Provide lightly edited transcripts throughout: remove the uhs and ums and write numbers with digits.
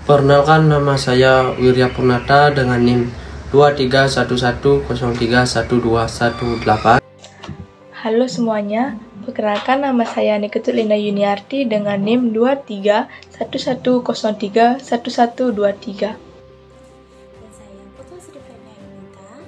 Perkenalkan, nama saya Wirya Purnata dengan NIM 2311031218. Halo semuanya, perkenalkan nama saya Niketul Linda Yuniarti dengan NIM 2311031123. Dan saya Putra Sri Prana Yunita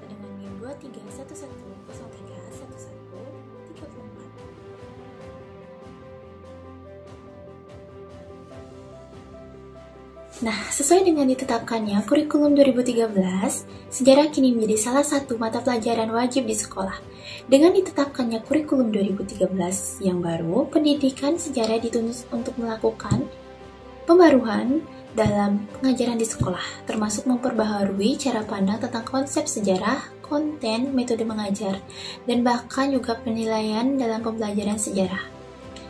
dengan NIM 2311031134. Nah, sesuai dengan ditetapkannya kurikulum 2013, sejarah kini menjadi salah satu mata pelajaran wajib di sekolah. Dengan ditetapkannya kurikulum 2013 yang baru, pendidikan sejarah dituntut untuk melakukan pembaruan dalam pengajaran di sekolah, termasuk memperbaharui cara pandang tentang konsep sejarah, konten, metode mengajar, dan bahkan juga penilaian dalam pembelajaran sejarah.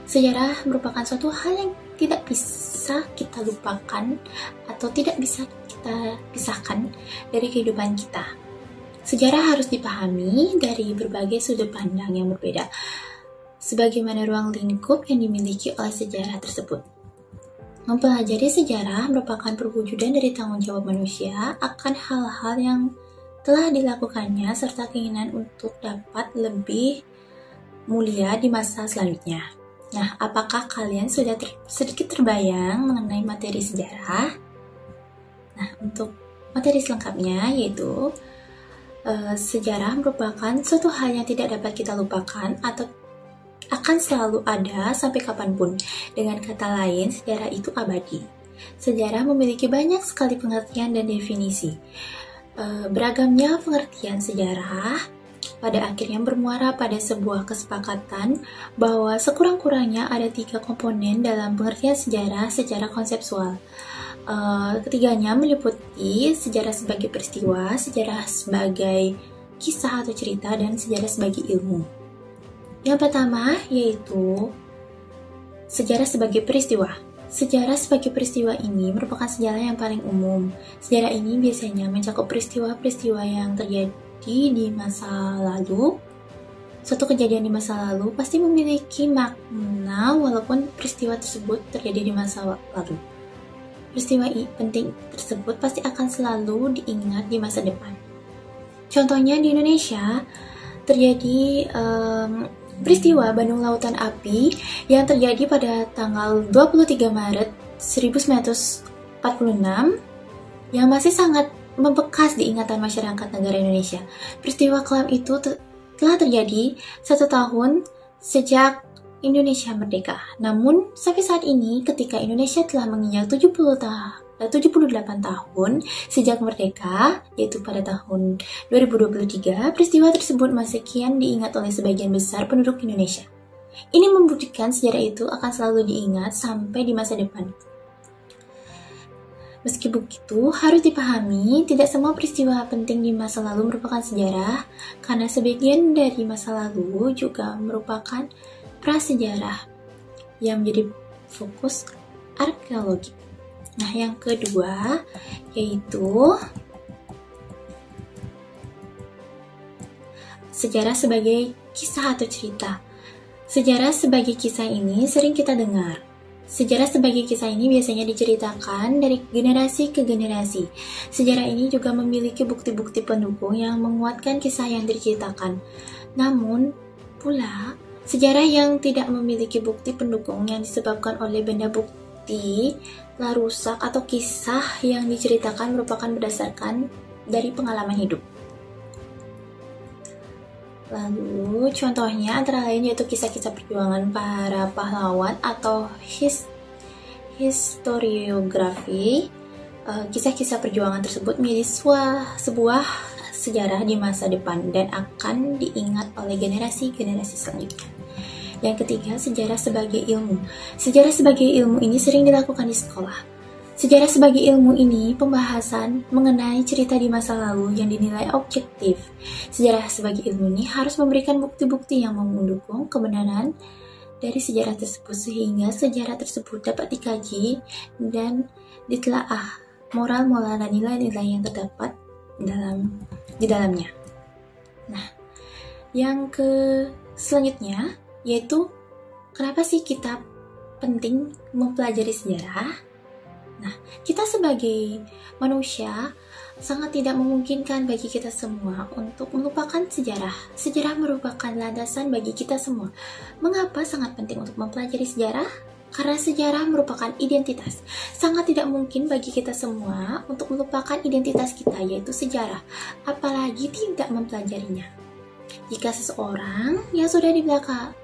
Sejarah merupakan suatu hal yang tidak bisa kita lupakan atau tidak bisa kita pisahkan dari kehidupan kita. Sejarah harus dipahami dari berbagai sudut pandang yang berbeda, sebagaimana ruang lingkup yang dimiliki oleh sejarah tersebut. Mempelajari sejarah merupakan perwujudan dari tanggung jawab manusia akan hal-hal yang telah dilakukannya serta keinginan untuk dapat lebih mulia di masa selanjutnya. Nah, apakah kalian sudah sedikit terbayang mengenai materi sejarah? Nah, untuk materi selengkapnya yaitu sejarah merupakan suatu hal yang tidak dapat kita lupakan atau akan selalu ada sampai kapanpun. Dengan kata lain, sejarah itu abadi. Sejarah memiliki banyak sekali pengertian dan definisi. Beragamnya pengertian sejarah pada akhirnya bermuara pada sebuah kesepakatan bahwa sekurang-kurangnya ada 3 komponen dalam pengertian sejarah secara konseptual. Ketiganya meliputi sejarah sebagai peristiwa, sejarah sebagai kisah atau cerita, dan sejarah sebagai ilmu. Yang pertama yaitu sejarah sebagai peristiwa. Sejarah sebagai peristiwa ini merupakan sejarah yang paling umum. Sejarah ini biasanya mencakup peristiwa-peristiwa yang terjadi di masa lalu. Suatu kejadian di masa lalu pasti memiliki makna walaupun peristiwa tersebut terjadi di masa lalu. Peristiwa penting tersebut pasti akan selalu diingat di masa depan. Contohnya di Indonesia terjadi peristiwa Bandung Lautan Api yang terjadi pada tanggal 23 Maret 1946 yang masih sangat membekas di ingatan masyarakat negara Indonesia. Peristiwa kelam itu telah terjadi 1 tahun sejak Indonesia merdeka. Namun, sampai saat ini ketika Indonesia telah menginjak 78 tahun sejak merdeka, yaitu pada tahun 2023, peristiwa tersebut masih kian diingat oleh sebagian besar penduduk Indonesia. Ini membuktikan sejarah itu akan selalu diingat sampai di masa depan. Meski begitu, harus dipahami tidak semua peristiwa penting di masa lalu merupakan sejarah, karena sebagian dari masa lalu juga merupakan prasejarah yang menjadi fokus arkeologi. Nah, yang kedua yaitu sejarah sebagai kisah atau cerita. Sejarah sebagai kisah ini sering kita dengar. Sejarah sebagai kisah ini biasanya diceritakan dari generasi ke generasi. Sejarah ini juga memiliki bukti-bukti pendukung yang menguatkan kisah yang diceritakan. Namun pula, sejarah yang tidak memiliki bukti pendukung yang disebabkan oleh benda bukti telah rusak atau kisah yang diceritakan merupakan berdasarkan dari pengalaman hidup. Lalu contohnya antara lain yaitu kisah-kisah perjuangan para pahlawan atau historiografi. Kisah-kisah perjuangan tersebut menjadi sebuah sejarah di masa depan dan akan diingat oleh generasi-generasi selanjutnya. Yang ketiga, sejarah sebagai ilmu. Sejarah sebagai ilmu ini sering dilakukan di sekolah. Sejarah sebagai ilmu ini pembahasan mengenai cerita di masa lalu yang dinilai objektif. Sejarah sebagai ilmu ini harus memberikan bukti-bukti yang mendukung kebenaran dari sejarah tersebut sehingga sejarah tersebut dapat dikaji dan ditelaah moral-moral dan nilai-nilai yang terdapat di dalamnya. Nah, yang selanjutnya yaitu kenapa sih kita penting mempelajari sejarah? Nah, kita sebagai manusia sangat tidak memungkinkan bagi kita semua untuk melupakan sejarah. Sejarah merupakan landasan bagi kita semua. Mengapa sangat penting untuk mempelajari sejarah? Karena sejarah merupakan identitas. Sangat tidak mungkin bagi kita semua untuk melupakan identitas kita, yaitu sejarah, apalagi tidak mempelajarinya. Jika seseorang yang sudah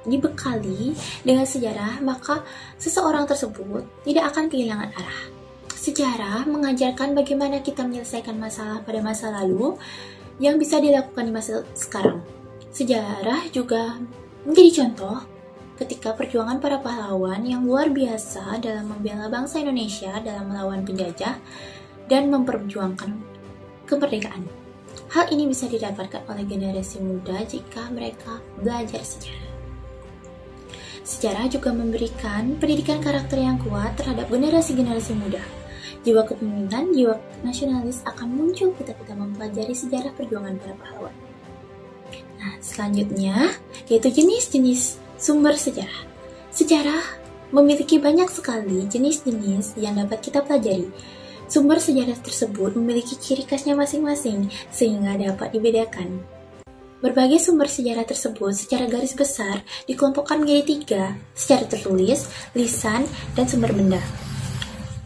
dibekali dengan sejarah, maka seseorang tersebut tidak akan kehilangan arah. Sejarah mengajarkan bagaimana kita menyelesaikan masalah pada masa lalu yang bisa dilakukan di masa sekarang. Sejarah juga menjadi contoh ketika perjuangan para pahlawan yang luar biasa dalam membela bangsa Indonesia dalam melawan penjajah dan memperjuangkan kemerdekaan. Hal ini bisa didapatkan oleh generasi muda jika mereka belajar sejarah. Sejarah juga memberikan pendidikan karakter yang kuat terhadap generasi-generasi muda. Jiwa kepemimpinan, jiwa nasionalis akan muncul ketika kita mempelajari sejarah perjuangan para pahlawan. Nah, selanjutnya yaitu jenis-jenis sumber sejarah. Sejarah memiliki banyak sekali jenis-jenis yang dapat kita pelajari. Sumber sejarah tersebut memiliki ciri khasnya masing-masing sehingga dapat dibedakan. Berbagai sumber sejarah tersebut secara garis besar dikelompokkan menjadi 3, secara tertulis, lisan, dan sumber benda.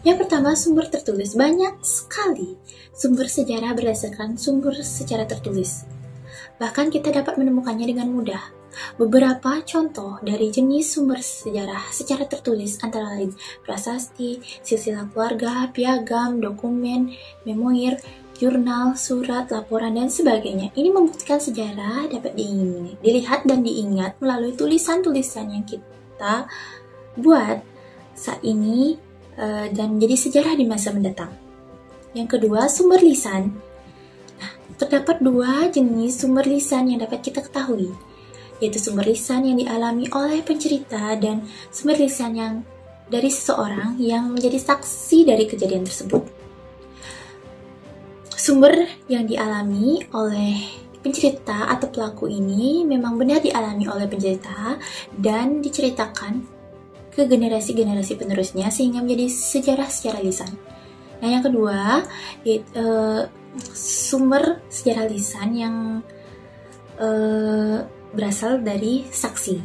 Yang pertama, sumber tertulis. Banyak sekali sumber sejarah berdasarkan sumber secara tertulis. Bahkan kita dapat menemukannya dengan mudah. Beberapa contoh dari jenis sumber sejarah secara tertulis antara lain prasasti, silsilah keluarga, piagam, dokumen, memoir, jurnal, surat, laporan, dan sebagainya. Ini membuktikan sejarah dapat dilihat dan diingat melalui tulisan-tulisan yang kita buat saat ini dan menjadi sejarah di masa mendatang. Yang kedua, sumber lisan. Nah, terdapat 2 jenis sumber lisan yang dapat kita ketahui, yaitu sumber lisan yang dialami oleh pencerita dan sumber lisan yang dari seseorang yang menjadi saksi dari kejadian tersebut. Sumber yang dialami oleh pencerita atau pelaku ini memang benar dialami oleh pencerita dan diceritakan ke generasi-generasi penerusnya sehingga menjadi sejarah secara lisan. Nah, yang kedua, sumber sejarah lisan yang berasal dari saksi.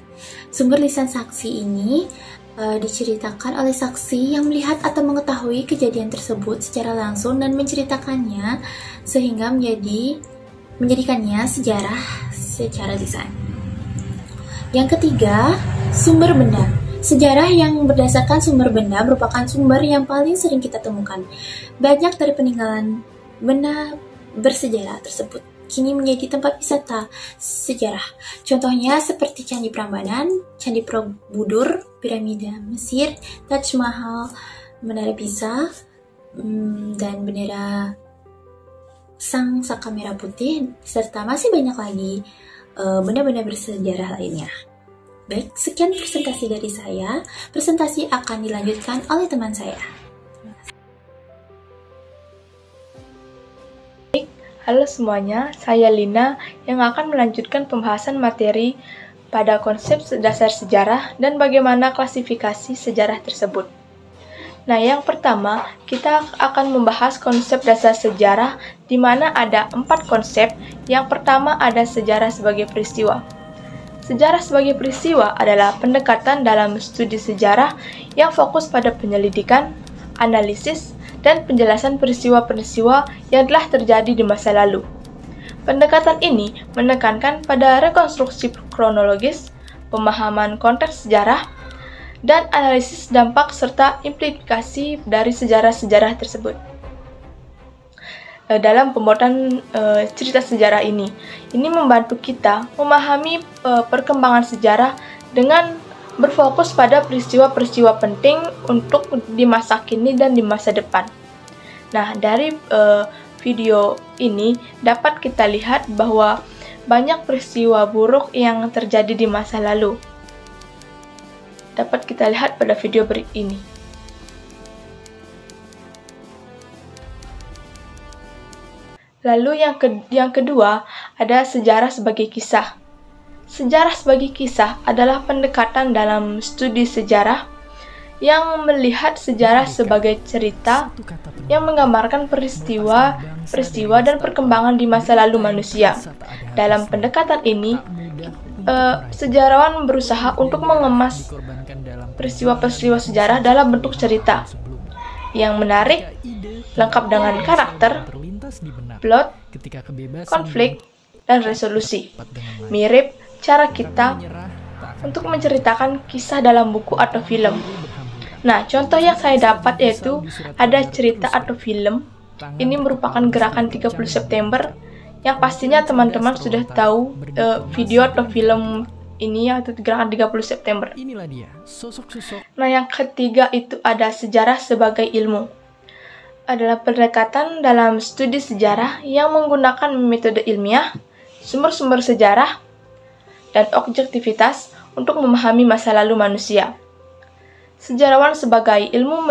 Sumber lisan saksi ini diceritakan oleh saksi yang melihat atau mengetahui kejadian tersebut secara langsung dan menceritakannya sehingga menjadikannya sejarah secara lisan. Yang ketiga, sumber benda. Sejarah yang berdasarkan sumber benda merupakan sumber yang paling sering kita temukan. Banyak dari peninggalan benda bersejarah tersebut kini menjadi tempat wisata sejarah. Contohnya seperti Candi Prambanan, Candi Borobudur, Piramida Mesir, Taj Mahal, Menara Pisa, dan bendera Sang Saka Merah Putih, serta masih banyak lagi benda-benda bersejarah lainnya. Baik, sekian presentasi dari saya. Presentasi akan dilanjutkan oleh teman saya. Halo semuanya, saya Lina yang akan melanjutkan pembahasan materi pada konsep dasar sejarah dan bagaimana klasifikasi sejarah tersebut. Nah, yang pertama, kita akan membahas konsep dasar sejarah di mana ada 4 konsep. Yang pertama ada sejarah sebagai peristiwa. Sejarah sebagai peristiwa adalah pendekatan dalam studi sejarah yang fokus pada penyelidikan, analisis, dan penjelasan peristiwa-peristiwa yang telah terjadi di masa lalu. Pendekatan ini menekankan pada rekonstruksi kronologis, pemahaman konteks sejarah, dan analisis dampak serta implikasi dari sejarah-sejarah tersebut. Dalam pembuatan cerita sejarah ini membantu kita memahami perkembangan sejarah dengan berfokus pada peristiwa-peristiwa penting untuk di masa kini dan di masa depan. Nah, dari video ini dapat kita lihat bahwa banyak peristiwa buruk yang terjadi di masa lalu. Dapat kita lihat pada video berikut ini. Lalu yang kedua ada sejarah sebagai kisah. Sejarah sebagai kisah adalah pendekatan dalam studi sejarah yang melihat sejarah sebagai cerita yang menggambarkan peristiwa dan perkembangan di masa lalu manusia. Dalam pendekatan ini, sejarawan berusaha untuk mengemas peristiwa-peristiwa sejarah dalam bentuk cerita yang menarik, lengkap dengan karakter, plot, konflik, dan resolusi. Mirip cara kita untuk menceritakan kisah dalam buku atau film. Nah, contoh yang saya dapat yaitu ada cerita atau film. Ini merupakan gerakan 30 September yang pastinya teman-teman sudah tahu video atau film ini yaitu gerakan 30 September. Nah, yang ketiga itu ada sejarah sebagai ilmu. Adalah pendekatan dalam studi sejarah yang menggunakan metode ilmiah, sumber-sumber sejarah, dan objektivitas untuk memahami masa lalu manusia. Sejarawan sebagai ilmu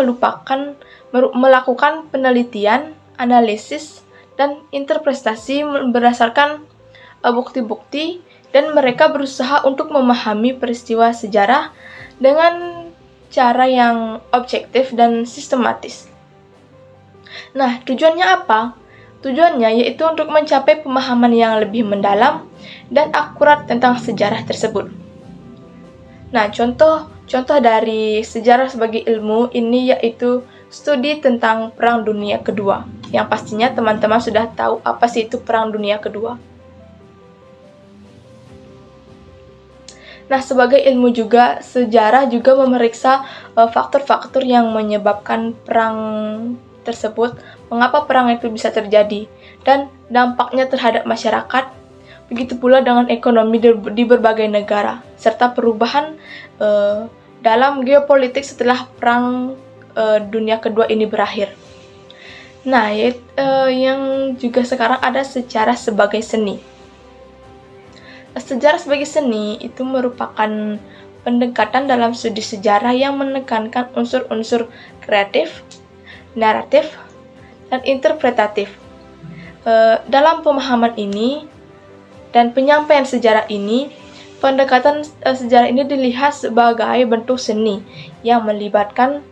melakukan penelitian, analisis, dan interpretasi berdasarkan bukti-bukti, dan mereka berusaha untuk memahami peristiwa sejarah dengan cara yang objektif dan sistematis. Nah, tujuannya apa? Tujuannya yaitu untuk mencapai pemahaman yang lebih mendalam dan akurat tentang sejarah tersebut. Nah, contoh dari sejarah sebagai ilmu ini yaitu studi tentang Perang Dunia Kedua, yang pastinya teman-teman sudah tahu apa sih itu Perang Dunia Kedua. Nah, sebagai ilmu juga, sejarah juga memeriksa faktor-faktor yang menyebabkan perang tersebut, mengapa perang itu bisa terjadi, dan dampaknya terhadap masyarakat, begitu pula dengan ekonomi di berbagai negara, serta perubahan dalam geopolitik setelah Perang Dunia Kedua ini berakhir. Nah, yang juga sekarang ada sejarah sebagai seni. Sejarah sebagai seni itu merupakan pendekatan dalam studi sejarah yang menekankan unsur-unsur kreatif, naratif, dan interpretatif. Dalam pemahaman ini dan penyampaian sejarah ini, pendekatan sejarah ini dilihat sebagai bentuk seni yang melibatkan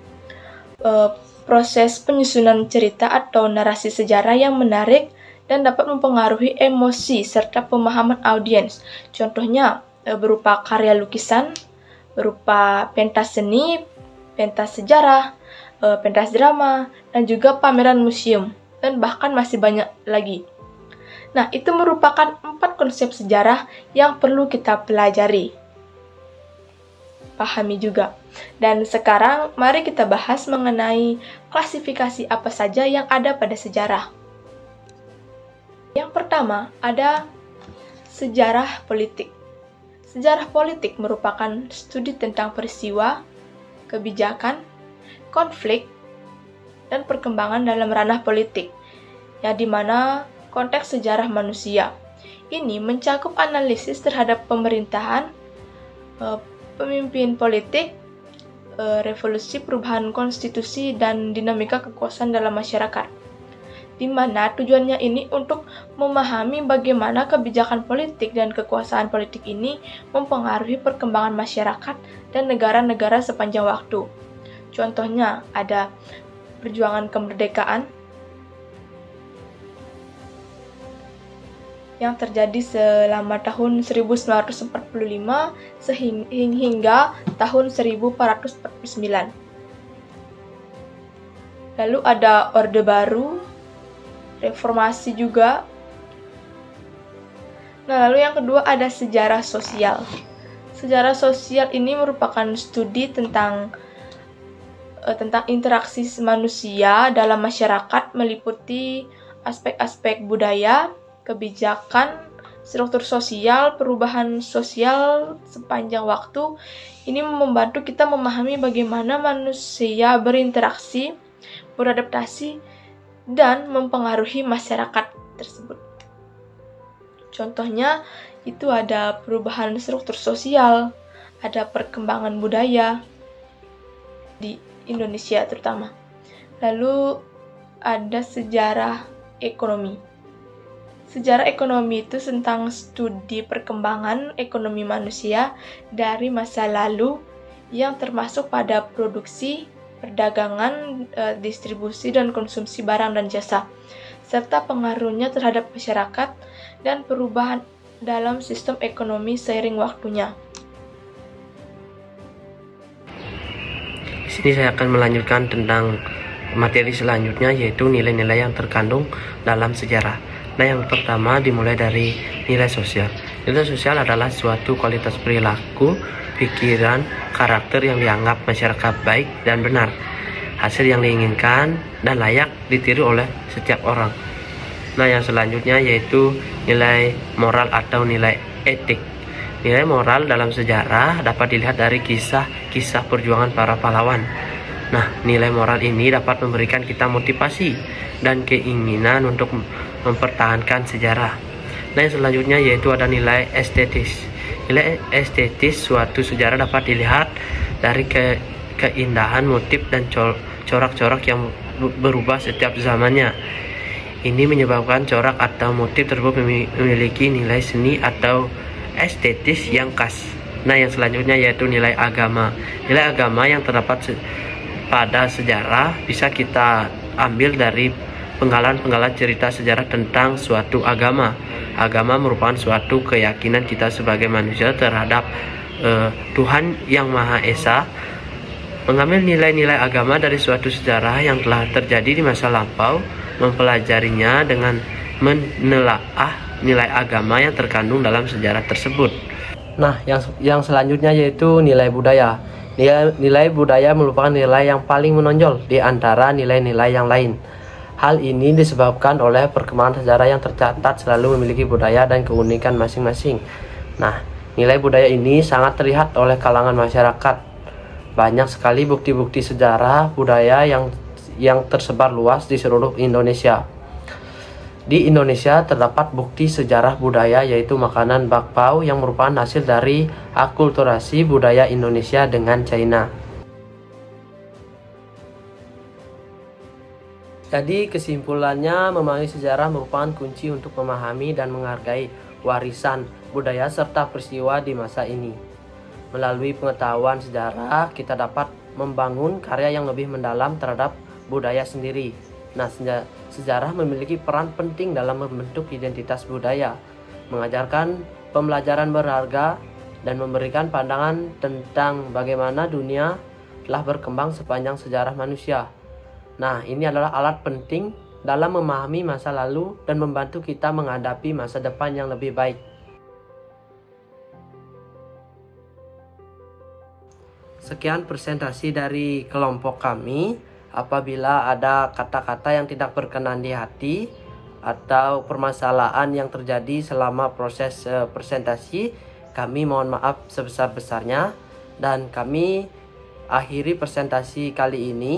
proses penyusunan cerita atau narasi sejarah yang menarik dan dapat mempengaruhi emosi serta pemahaman audiens. Contohnya berupa karya lukisan, berupa pentas seni, pentas sejarah, pentas drama, dan juga pameran museum, dan bahkan masih banyak lagi. Nah, itu merupakan 4 konsep sejarah yang perlu kita pelajari, pahami juga. Dan sekarang mari kita bahas mengenai klasifikasi apa saja yang ada pada sejarah. Yang pertama, ada sejarah politik. Sejarah politik merupakan studi tentang peristiwa, kebijakan, konflik, dan perkembangan dalam ranah politik, yang dimana konteks sejarah manusia. Ini mencakup analisis terhadap pemerintahan, pemimpin politik, revolusi, perubahan konstitusi, dan dinamika kekuasaan dalam masyarakat, di mana tujuannya ini untuk memahami bagaimana kebijakan politik dan kekuasaan politik ini mempengaruhi perkembangan masyarakat dan negara-negara sepanjang waktu. Contohnya ada perjuangan kemerdekaan yang terjadi selama tahun 1945 hingga tahun 1449. Lalu ada Orde Baru, reformasi juga. Nah, lalu yang kedua ada sejarah sosial. Sejarah sosial ini merupakan studi tentang interaksi manusia dalam masyarakat, meliputi aspek-aspek budaya, kebijakan, struktur sosial, perubahan sosial sepanjang waktu. Ini membantu kita memahami bagaimana manusia berinteraksi, beradaptasi, dan mempengaruhi masyarakat tersebut. Contohnya, itu ada perubahan struktur sosial, ada perkembangan budaya di Indonesia terutama. Lalu ada sejarah ekonomi. Sejarah ekonomi itu tentang studi perkembangan ekonomi manusia dari masa lalu yang termasuk pada produksi, perdagangan, distribusi, dan konsumsi barang dan jasa, serta pengaruhnya terhadap masyarakat dan perubahan dalam sistem ekonomi seiring waktunya. Di sini saya akan melanjutkan tentang materi selanjutnya, yaitu nilai-nilai yang terkandung dalam sejarah. Nah, yang pertama dimulai dari nilai sosial. Nilai sosial adalah suatu kualitas perilaku, pikiran, karakter yang dianggap masyarakat baik dan benar, hasil yang diinginkan dan layak ditiru oleh setiap orang. Nah, yang selanjutnya yaitu nilai moral atau nilai etik. Nilai moral dalam sejarah dapat dilihat dari kisah-kisah perjuangan para pahlawan. Nah, nilai moral ini dapat memberikan kita motivasi dan keinginan untuk mempertahankan sejarah. Nah, yang selanjutnya yaitu ada nilai estetis. Nilai estetis suatu sejarah dapat dilihat dari keindahan motif dan corak-corak yang berubah setiap zamannya. Ini menyebabkan corak atau motif tersebut memiliki nilai seni atau estetis yang khas. Nah, yang selanjutnya yaitu nilai agama. Nilai agama yang terdapat pada sejarah bisa kita ambil dari penggalan-penggalan cerita sejarah tentang suatu agama. Agama merupakan suatu keyakinan kita sebagai manusia terhadap Tuhan Yang Maha Esa. Mengambil nilai-nilai agama dari suatu sejarah yang telah terjadi di masa lampau, mempelajarinya dengan menelaah nilai agama yang terkandung dalam sejarah tersebut. Nah, yang selanjutnya yaitu nilai budaya. Nilai budaya merupakan nilai yang paling menonjol di antara nilai-nilai yang lain. Hal ini disebabkan oleh perkembangan sejarah yang tercatat selalu memiliki budaya dan keunikan masing-masing. Nah, nilai budaya ini sangat terlihat oleh kalangan masyarakat. Banyak sekali bukti-bukti sejarah budaya yang tersebar luas di seluruh Indonesia. Di Indonesia terdapat bukti sejarah budaya yaitu makanan bakpao yang merupakan hasil dari akulturasi budaya Indonesia dengan China. Jadi kesimpulannya, memahami sejarah merupakan kunci untuk memahami dan menghargai warisan budaya serta peristiwa di masa ini. Melalui pengetahuan sejarah, kita dapat membangun karya yang lebih mendalam terhadap budaya sendiri. Nah, sejarah memiliki peran penting dalam membentuk identitas budaya, mengajarkan pembelajaran berharga, dan memberikan pandangan tentang bagaimana dunia telah berkembang sepanjang sejarah manusia. Nah, ini adalah alat penting dalam memahami masa lalu dan membantu kita menghadapi masa depan yang lebih baik. Sekian presentasi dari kelompok kami. Apabila ada kata-kata yang tidak berkenan di hati atau permasalahan yang terjadi selama proses presentasi, kami mohon maaf sebesar-besarnya, dan kami akhiri presentasi kali ini.